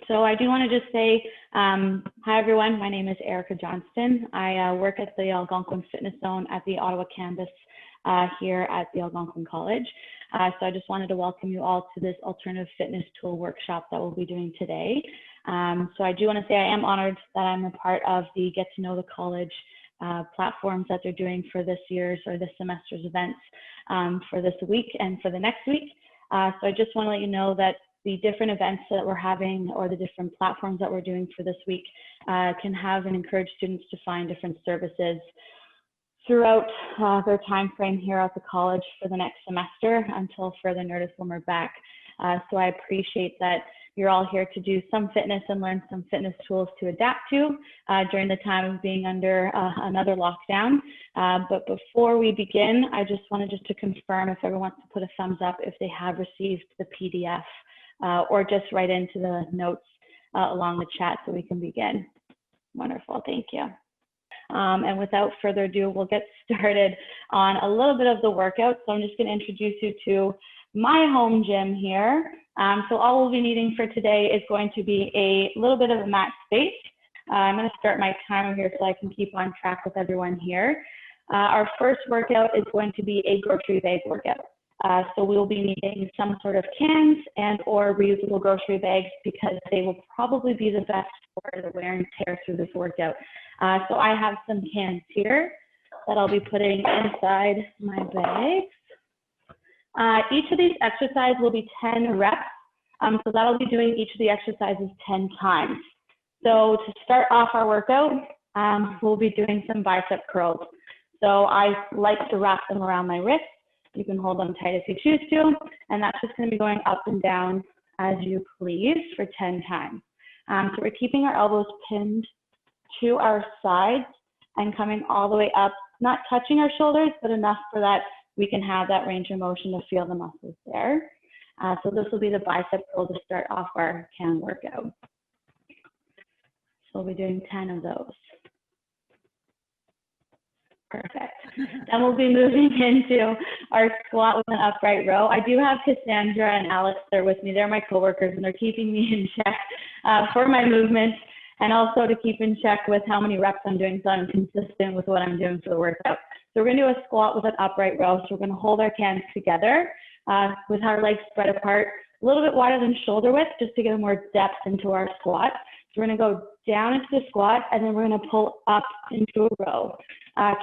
So I do want to just say, hi everyone, my name is Erica Johnston. I work at the Algonquin Fitness Zone at the Ottawa campus here at the Algonquin College. So I just wanted to welcome you all to this alternative fitness tool workshop that we'll be doing today. So I do want to say I am honored that I'm a part of the Get to Know the College platforms that they're doing for this year's or this semester's events for this week and for the next week. So I just want to let you know that the different events that we're having or the different platforms that we're doing for this week can have and encourage students to find different services throughout their time frame here at the college for the next semester until further notice when we're back. So I appreciate that you're all here to do some fitness and learn some fitness tools to adapt to during the time of being under another lockdown. But before we begin, I just wanted to confirm if everyone wants to put a thumbs up if they have received the PDF or just write into the notes along the chat so we can begin. Wonderful, thank you. And without further ado, we'll get started on a little bit of the workout. So I'm just going to introduce you to my home gym here. So all we'll be needing for today is going to be a little bit of a mat space. I'm going to start my timer here so I can keep on track with everyone here. Our first workout is going to be a grocery bag workout. So we'll be needing some sort of cans and or reusable grocery bags because they will probably be the best for the wear and tear through this workout. So I have some cans here that I'll be putting inside my bags. Each of these exercises will be 10 reps. So that'll be doing each of the exercises 10 times. So to start off our workout, we'll be doing some bicep curls. So I like to wrap them around my wrist. You can hold them tight if you choose to, and that's just going to be going up and down as you please for 10 times. So we're keeping our elbows pinned to our sides and coming all the way up, not touching our shoulders, but enough so that we can have that range of motion to feel the muscles there. So this will be the bicep curl to start off our can workout. So we'll be doing 10 of those. Perfect. Then we'll be moving into our squat with an upright row. I do have Cassandra and Alex there with me. They're my coworkers and they're keeping me in check for my movement and also to keep in check with how many reps I'm doing so I'm consistent with what I'm doing for the workout. So we're going to do a squat with an upright row. So we're going to hold our cans together with our legs spread apart, a little bit wider than shoulder width just to get more depth into our squat. So we're going to go down into the squat and then we're going to pull up into a row.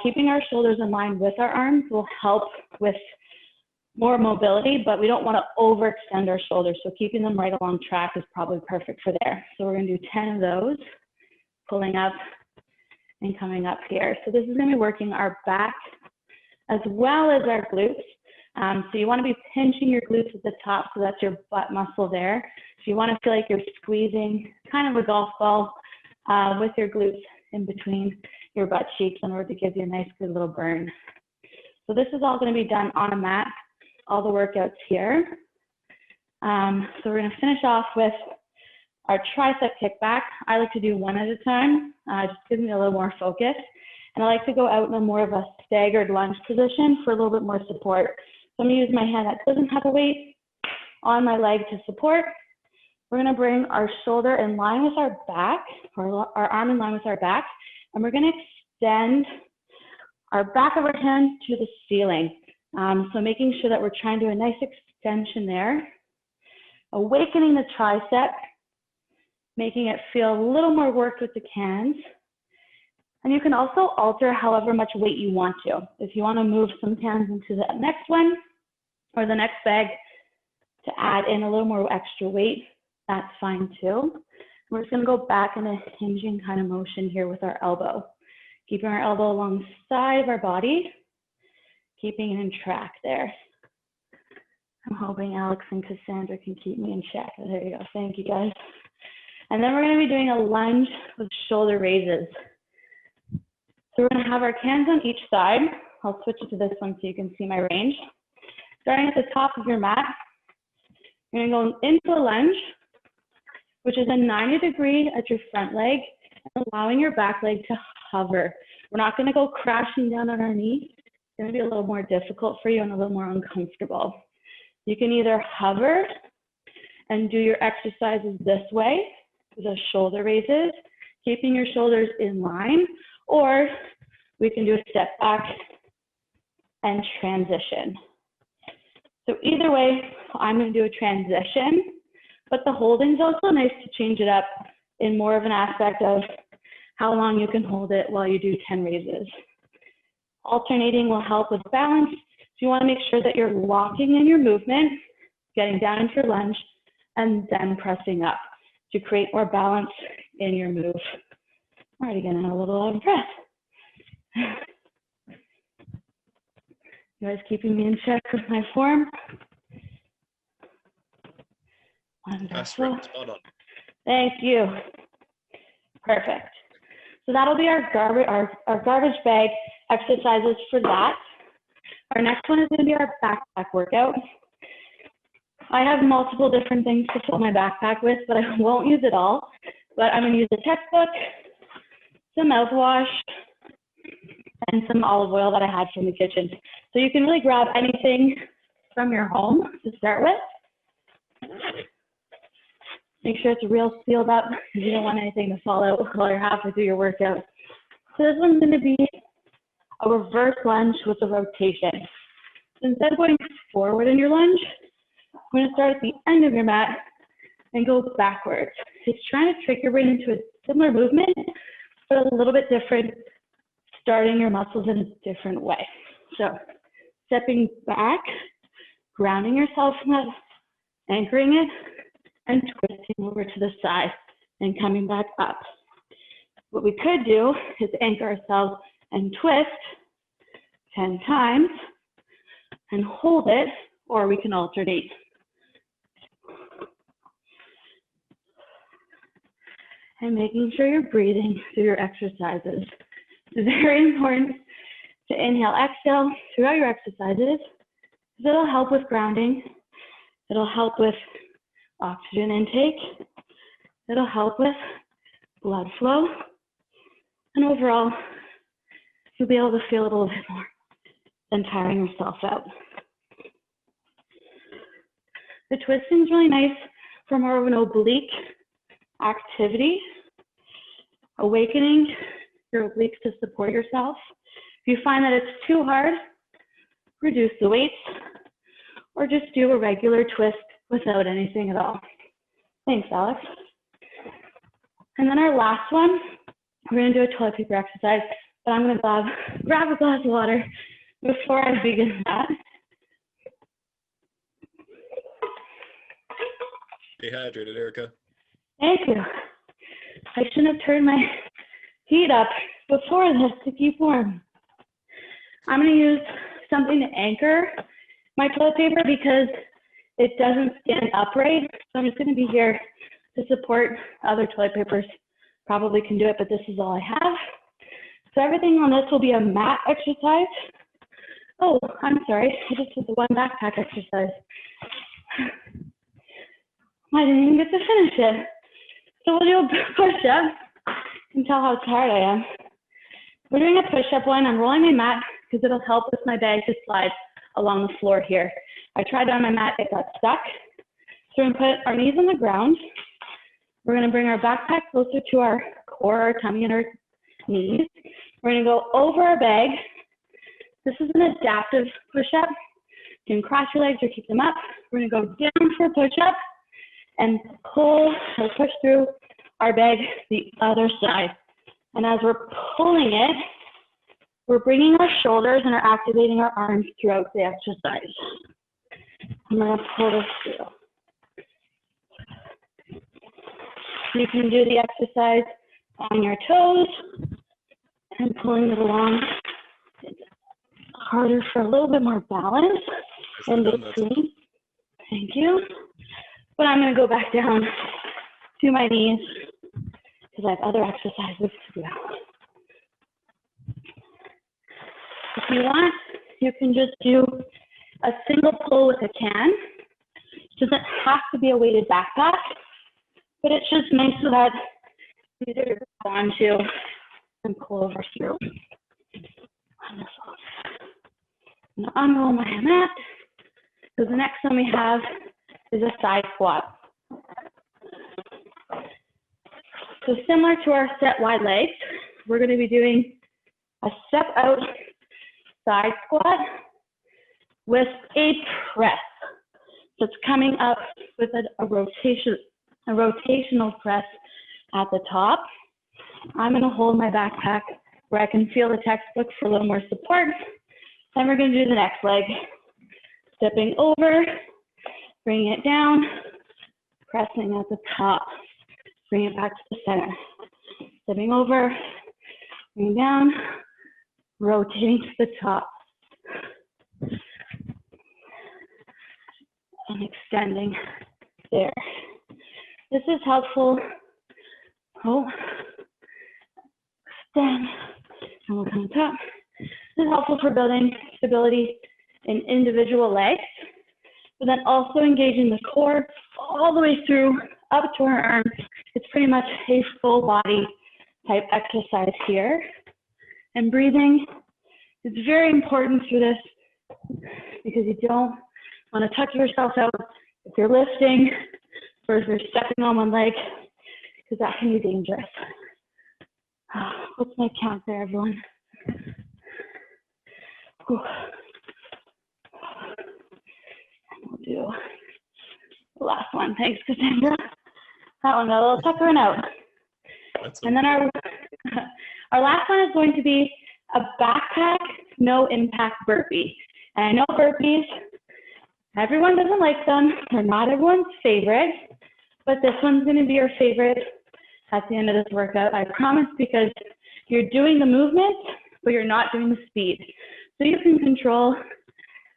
Keeping our shoulders in line with our arms will help with more mobility, but we don't want to overextend our shoulders. So keeping them right along track is probably perfect for there. So we're going to do 10 of those, pulling up and coming up here. So this is going to be working our back as well as our glutes. So you want to be pinching your glutes at the top, so that's your butt muscle there. So you want to feel like you're squeezing kind of a golf ball with your glutes in between your butt cheeks in order to give you a nice good little burn. So this is all going to be done on a mat, all the workouts here. So we're going to finish off with our tricep kickback. I like to do one at a time, just gives me a little more focus. And I like to go out in a more of a staggered lunge position for a little bit more support. So I'm going to use my hand that doesn't have a weight on my leg to support. We're going to bring our shoulder in line with our back, or our arm in line with our back, and we're going to extend our back of our hand to the ceiling. So making sure that we're trying to do a nice extension there, awakening the tricep, making it feel a little more worked with the cans. And you can also alter however much weight you want to. If you want to move some cans into the next one or the next bag to add in a little more extra weight, that's fine too. We're just going to go back in a hinging kind of motion here with our elbow. Keeping our elbow along the side of our body, keeping it in track there. I'm hoping Alex and Cassandra can keep me in check. There you go. Thank you, guys. And then we're going to be doing a lunge with shoulder raises. So we're going to have our cans on each side. I'll switch it to this one so you can see my range. Starting at the top of your mat, you're going to go into a lunge, which is a 90-degree at your front leg, and allowing your back leg to hover. We're not going to go crashing down on our knee. It's going to be a little more difficult for you and a little more uncomfortable. You can either hover and do your exercises this way, the shoulder raises, keeping your shoulders in line, or we can do a step back and transition. So either way, I'm going to do a transition, but the holding is also nice to change it up in more of an aspect of how long you can hold it while you do 10 raises. Alternating will help with balance. So you want to make sure that you're locking in your movement, getting down into your lunge, and then pressing up to create more balance in your move. I'm already getting a little out of breath. You guys keeping me in check with my form? Wonderful. Spot on. Thank you. Perfect. So that'll be our garbage bag exercises for that. Our next one is going to be our backpack workout. I have multiple different things to fill my backpack with, but I won't use it all. But I'm going to use a textbook, some mouthwash, and some olive oil that I had from the kitchen. So you can really grab anything from your home to start with. Make sure it's real sealed up because you don't want anything to fall out while you're halfway through your workout. So this one's going to be a reverse lunge with a rotation. So instead of going forward in your lunge, I'm going to start at the end of your mat and go backwards. It's trying to trick your brain into a similar movement, but a little bit different, starting your muscles in a different way. So stepping back, grounding yourself in that, anchoring it, and twisting over to the side and coming back up. What we could do is anchor ourselves and twist 10 times and hold it, or we can alternate. And making sure you're breathing through your exercises. It's very important to inhale, exhale throughout your exercises, because it'll help with grounding. It'll help with oxygen intake. It'll help with blood flow. And overall, you'll be able to feel it a little bit more than tiring yourself out. The twisting is really nice for more of an oblique activity, awakening your obliques to support yourself. If you find that it's too hard, reduce the weights or just do a regular twist without anything at all. Thanks, Alex. And then our last one, we're going to do a toilet paper exercise, but I'm going to grab a glass of water before I begin that. Stay hydrated, Erica. Thank you. I shouldn't have turned my heat up before this to keep warm. I'm going to use something to anchor my toilet paper because it doesn't stand upright. So I'm just going to be here to support. Other toilet papers probably can do it, but this is all I have. So everything on this will be a mat exercise. Oh, I'm sorry. I just did the one backpack exercise. I didn't even get to finish it. So we'll do a push-up. You can tell how tired I am. We're doing a push-up one. I'm rolling my mat because it'll help with my bag to slide along the floor here. I tried on my mat, it got stuck. So we're going to put our knees on the ground. We're going to bring our backpack closer to our core, our tummy, and our knees. We're going to go over our bag. This is an adaptive push-up. You can cross your legs or keep them up. We're going to go down for a push-up and pull or push through our bag the other side. And as we're pulling it, we're bringing our shoulders and are activating our arms throughout the exercise. I'm going to pull this through. You can do the exercise on your toes and pulling it along. It's harder for a little bit more balance in between. Thank you. But I'm going to go back down to my knees because I have other exercises to do. If you want, you can just do a single pull with a can. It doesn't have to be a weighted backpack, but it's just nice so that you either go onto and pull over through. Wonderful. I'm going to unroll my mat. So the next one we have is a side squat. So similar to our set wide legs, we're going to be doing a step out side squat with a press. So it's coming up with a rotational press at the top. I'm going to hold my backpack where I can feel the textbook for a little more support. Then we're going to do the next leg. Stepping over, bringing it down, pressing at the top, bring it back to the center. Stepping over, bringing down, rotating to the top. And extending there. This is helpful. Oh, extend, and we'll come top. This is helpful for building stability in individual legs, but then also engaging the core all the way through up to our arms. It's pretty much a full body type exercise here. And breathing is very important through this because you don't want to tuck yourself out if you're lifting or if you're stepping on one leg, because that can be dangerous. What's my count there, everyone? Whew. We'll do the last one. Thanks, Cassandra. That one got a little tuckering out. And then our last one is going to be a backpack, no impact burpee. And I know burpees, everyone doesn't like them. They're not everyone's favorite, but this one's going to be your favorite at the end of this workout. I promise, because you're doing the movement, but you're not doing the speed. So you can control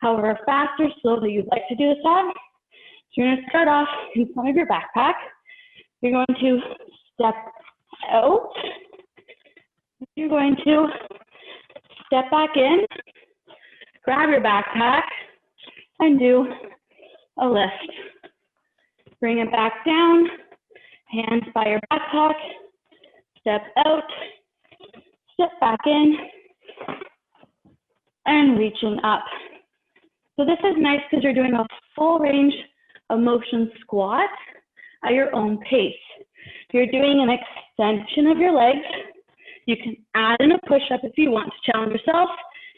however fast or slow that you'd like to do this at. So you're going to start off in front of your backpack. You're going to step out. You're going to step back in, grab your backpack, and do a lift. Bring it back down, hands by your backpack, step out, step back in, and reaching up. So this is nice because you're doing a full range of motion squat at your own pace. You're doing an extension of your legs. You can add in a push-up if you want to challenge yourself.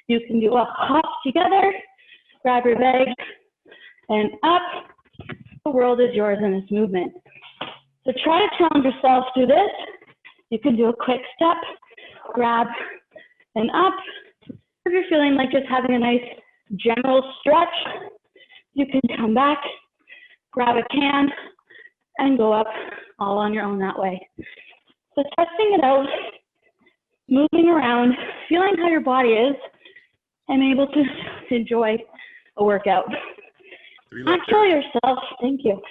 You can do a hop together, grab your bag, and up. The world is yours in this movement. So try to challenge yourself through this. You can do a quick step, grab, and up. If you're feeling like just having a nice general stretch, you can come back, grab a can, and go up all on your own that way. So testing it out, moving around, feeling how your body is, and able to enjoy a workout. Not killing yourself, thank you.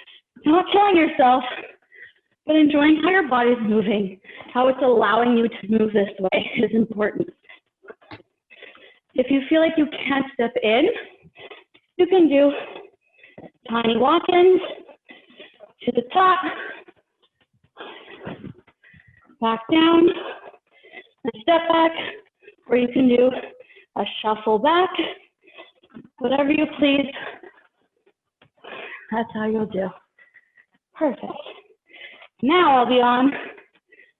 Not killing yourself, but enjoying how your body's moving, how it's allowing you to move this way is important. If you feel like you can't step in, you can do tiny walk-ins to the top, back down, and step back, or you can do a shuffle back, whatever you please. That's how you'll do. Perfect. Now I'll be on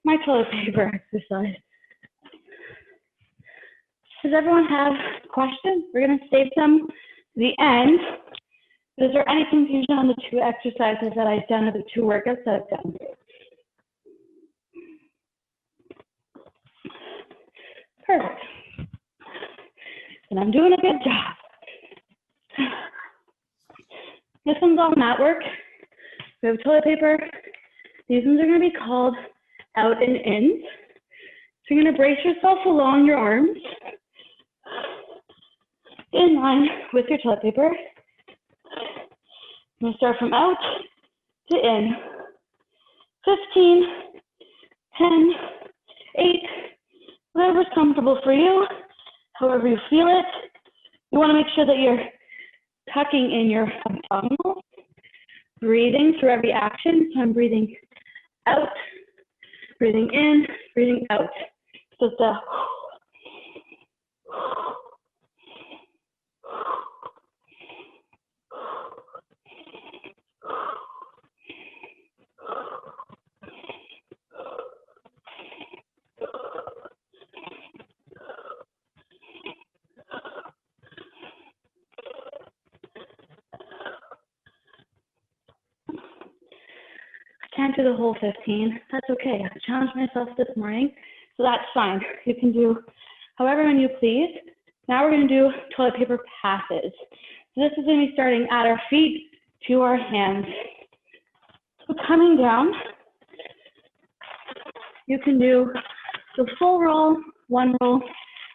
my toilet paper exercise. Does everyone have questions? We're going to save them to the end. Is there any confusion on the two exercises that I've done or the two workouts that I've done? Perfect. And I'm doing a good job. This one's all mat work. We have toilet paper. These ones are going to be called out and in. So you're going to brace yourself along your arms in line with your toilet paper. I'm going to start from out to in. 15, 10, 8, whatever's comfortable for you, however you feel it. You want to make sure that you're tucking in your abdominals, breathing through every action. So I'm breathing out, breathing in, breathing out. So it's a Can't do the whole 15. That's okay. I challenged myself this morning, so that's fine. You can do however many you please. Now we're going to do toilet paper passes. So this is going to be starting at our feet to our hands. So coming down, you can do the full roll, one roll,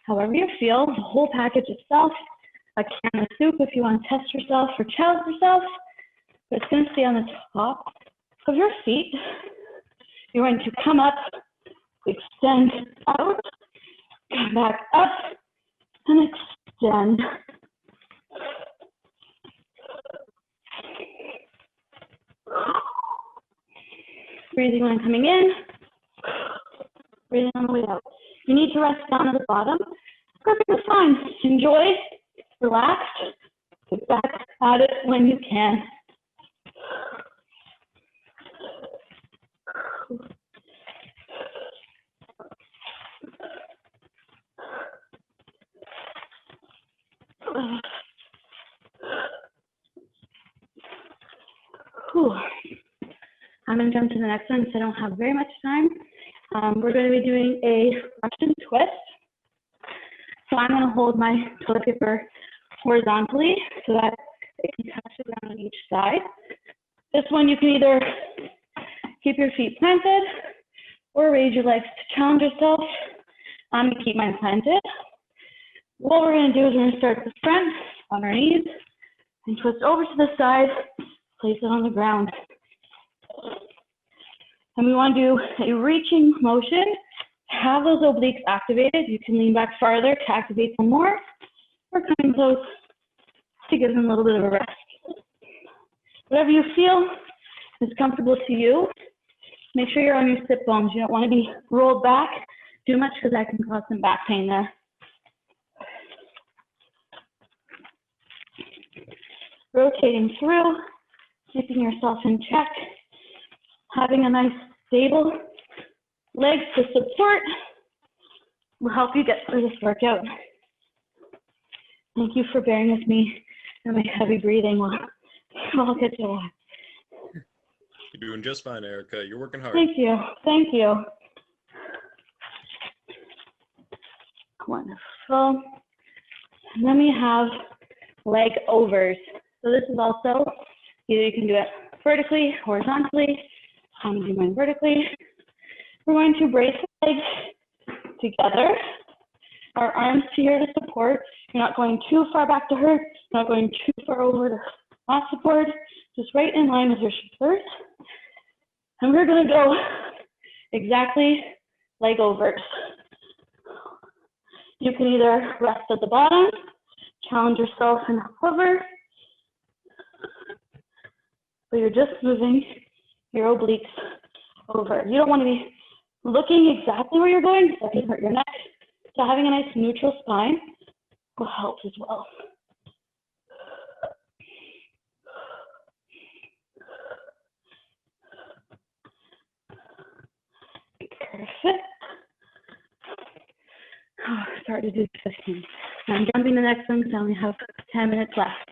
however you feel, the whole package itself, a can of soup if you want to test yourself or challenge yourself, but it's going to stay on the top of your feet. You're going to come up, extend out, come back up, and extend. Breathing when coming in, breathing on the way out. You need to rest down at the bottom. Perfectly fine. Enjoy, relax, get back at it when you can. Whew. I'm going to jump to the next one because I don't have very much time. We're going to be doing a Russian twist. So I'm going to hold my toilet paper horizontally so that it can touch the ground on each side. This one you can either keep your feet planted or raise your legs to challenge yourself. I'm going to keep mine planted. What we're going to do is we're going to start at the front on our knees and twist over to the side, place it on the ground. And we want to do a reaching motion. Have those obliques activated. You can lean back farther to activate them more, or coming close to give them a little bit of a rest. Whatever you feel is comfortable to you. Make sure you're on your sit bones. You don't want to be rolled back too much because that can cause some back pain there. Rotating through, keeping yourself in check, having a nice stable legs to support will help you get through this workout. Thank you for bearing with me and my heavy breathing while I'll get to that. You're doing just fine, Erica. You're working hard. Thank you. Thank you. Wonderful. And then we have leg overs. So this is also, either you can do it vertically, horizontally. I'm going to do mine vertically. We're going to brace the legs together. Our arms here to support. You're not going too far back to hurt. You're not going too far over to not support. Just right in line with your shoulders. And we're going to go exactly leg overs. You can either rest at the bottom, challenge yourself and hover, but you're just moving your obliques over. You don't want to be looking exactly where you're going because that can hurt your neck. So having a nice neutral spine will help as well. Perfect. Oh, sorry to do 15. I'm jumping the next one because I only have 10 minutes left.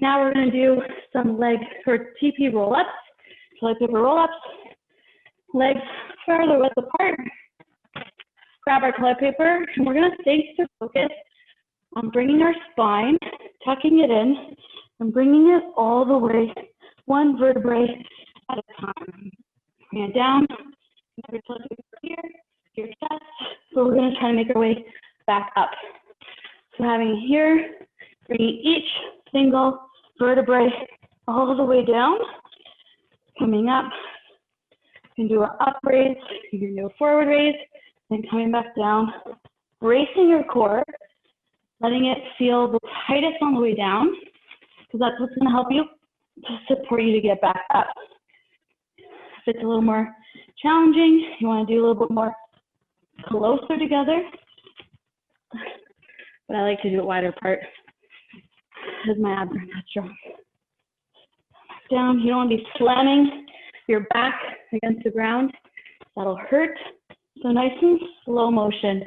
Now we're going to do some leg or Teepee roll-ups, toilet paper roll-ups. Legs further width apart. Grab our toilet paper, and we're going to stay to focus on bringing our spine, tucking it in, and bringing it all the way, one vertebrae at a time. Bring it down, your toilet paper here, your chest. So we're going to try to make our way back up. So having here, bringing each single vertebrae all the way down, coming up. You can do an up raise, you can do a forward raise, then coming back down, bracing your core, letting it feel the tightest on the way down, because that's what's going to help you to support you to get back up. If it's a little more challenging, you want to do a little bit more closer together, but I like to do it wider apart because my abs are not strong. Back down, you don't want to be slamming your back against the ground. That'll hurt. So nice and slow motion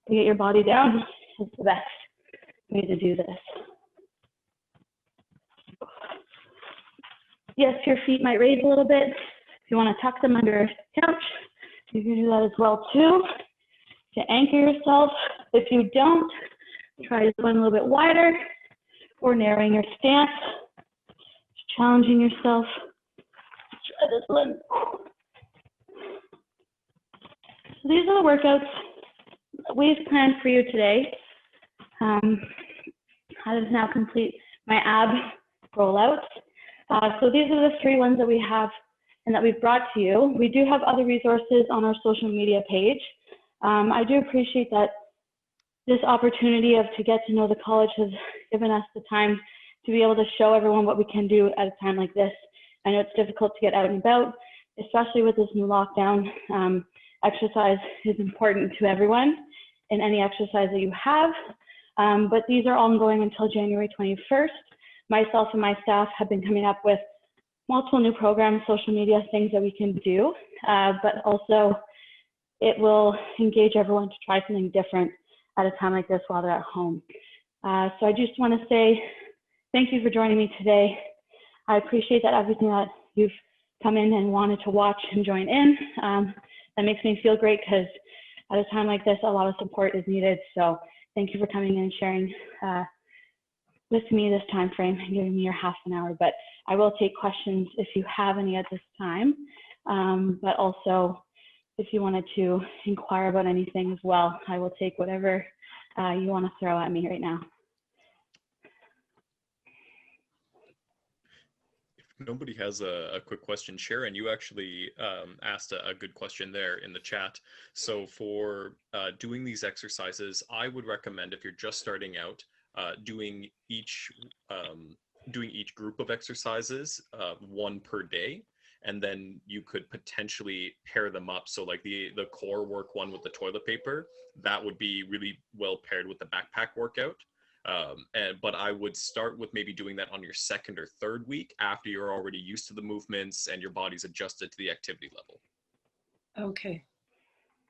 to get your body down is the best way to do this. Yes, your feet might raise a little bit. If you want to tuck them under a couch, you can do that as well too, to anchor yourself. If you don't, try to go in a little bit wider or narrowing your stance, challenging yourself. Try this one. So these are the workouts that we've planned for you today. I have now complete my ab rollouts. So these are the 3 ones that we have and that we've brought to you. We do have other resources on our social media page. I do appreciate that this opportunity to get to know the college has given us the time to be able to show everyone what we can do at a time like this. I know it's difficult to get out and about, especially with this new lockdown. Exercise is important to everyone in any exercise that you have, but these are ongoing until January 21st. Myself and my staff have been coming up with multiple new programs, social media, things that we can do, but also it will engage everyone to try something different at a time like this while they're at home. So I just want to say thank you for joining me today. I appreciate that everything that you've come in and wanted to watch and join in. That makes me feel great because at a time like this, a lot of support is needed. So thank you for coming in and sharing with me this time frame and giving me your half an hour. But I will take questions if you have any at this time. But also, if you wanted to inquire about anything as well, I will take whatever you want to throw at me right now. If nobody has a quick question, Sharon, you actually asked a good question there in the chat. So for doing these exercises, I would recommend, if you're just starting out, doing each group of exercises 1 per day. And then you could potentially pair them up. So like the core work one with the toilet paper, that would be really well paired with the backpack workout. But I would start with maybe doing that on your 2nd or 3rd week after you're already used to the movements and your body's adjusted to the activity level. Okay.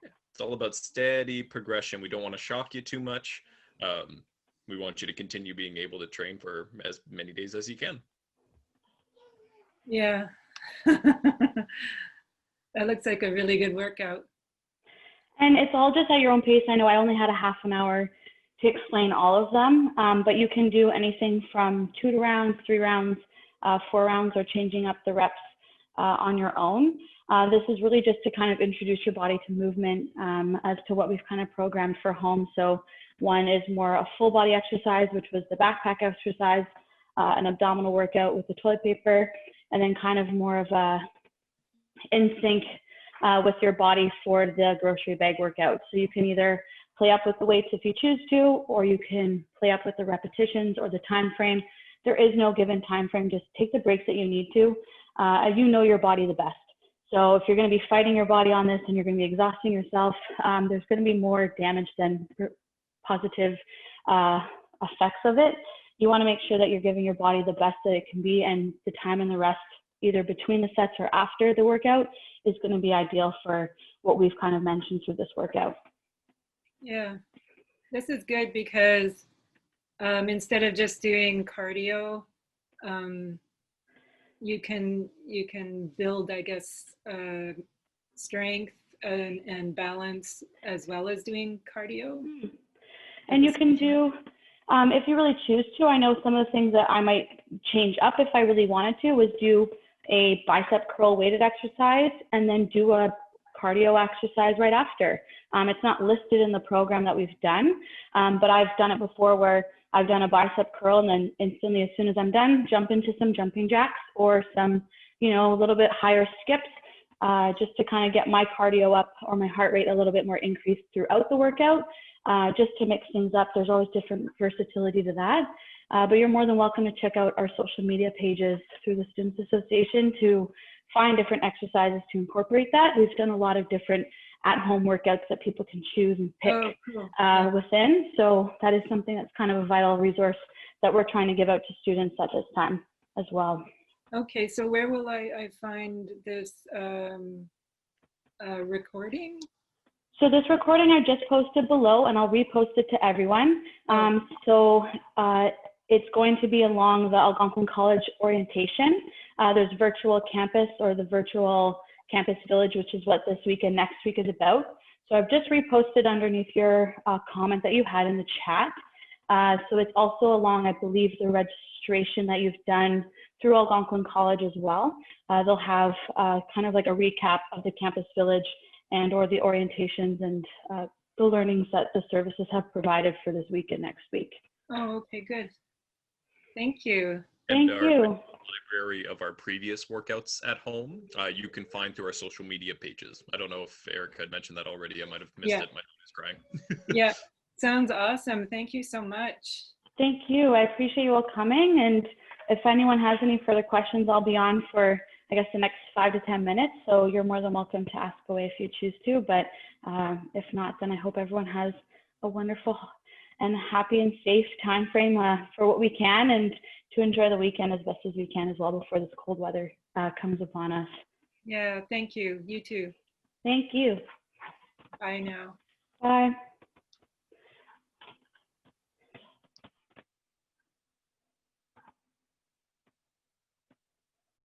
It's all about steady progression. We don't want to shock you too much. We want you to continue being able to train for as many days as you can. Yeah. That looks like a really good workout. And it's all just at your own pace. I know I only had a half an hour to explain all of them, but you can do anything from 2 rounds, 3 rounds, 4 rounds, or changing up the reps on your own. This is really just to kind of introduce your body to movement as to what we've kind of programmed for home. So one is more a full body exercise, which was the backpack exercise, an abdominal workout with the toilet paper, and then kind of more of a in sync with your body for the grocery bag workout. So you can either play up with the weights if you choose to, or you can play up with the repetitions or the time frame. There is no given time frame. Just take the breaks that you need to. You know your body the best. So if you're going to be fighting your body on this and you're going to be exhausting yourself, there's going to be more damage than positive effects of it. You want to make sure that you're giving your body the best that it can be, and the time and the rest, either between the sets or after the workout, is going to be ideal for what we've kind of mentioned through this workout. Yeah, this is good because instead of just doing cardio, you can build, I guess, strength and balance as well as doing cardio. And you can do, if you really choose to, I know some of the things that I might change up if I really wanted to was do a bicep curl weighted exercise and then do a cardio exercise right after. It's not listed in the program that we've done, but I've done it before where I've done a bicep curl and then instantly, as soon as I'm done, jump into some jumping jacks or some, a little bit higher skips, just to kind of get my cardio up or my heart rate a little bit more increased throughout the workout, just to mix things up. There's always different versatility to that. But you're more than welcome to check out our social media pages through the Students Association to find different exercises to incorporate that. We've done a lot of different at-home workouts that people can choose and pick within. So that is something that's kind of a vital resource that we're trying to give out to students at this time as well. Okay, so where will I find this recording? So this recording I just posted below, and I'll repost it to everyone. it's going to be along the Algonquin College orientation. There's virtual campus or the virtual campus village, which is what this week and next week is about. So I've just reposted underneath your comment that you had in the chat. So it's also along, I believe, the registration that you've done through Algonquin College as well. They'll have kind of like a recap of the campus village and or the orientations and the learnings that the services have provided for this week and next week. Oh, okay, good. Thank you. Thank you. Library of our previous workouts at home, you can find through our social media pages. I don't know if Eric had mentioned that already. I might have missed it. My phone is crying. Yeah, sounds awesome. Thank you so much. Thank you. I appreciate you all coming. And if anyone has any further questions, I'll be on for, I guess, the next 5 to 10 minutes. So you're more than welcome to ask away if you choose to. But if not, then I hope everyone has a wonderful and happy and safe time frame for what we can, and to enjoy the weekend as best as we can as well before this cold weather comes upon us. Yeah, thank you. You too. Thank you. Bye now. Bye.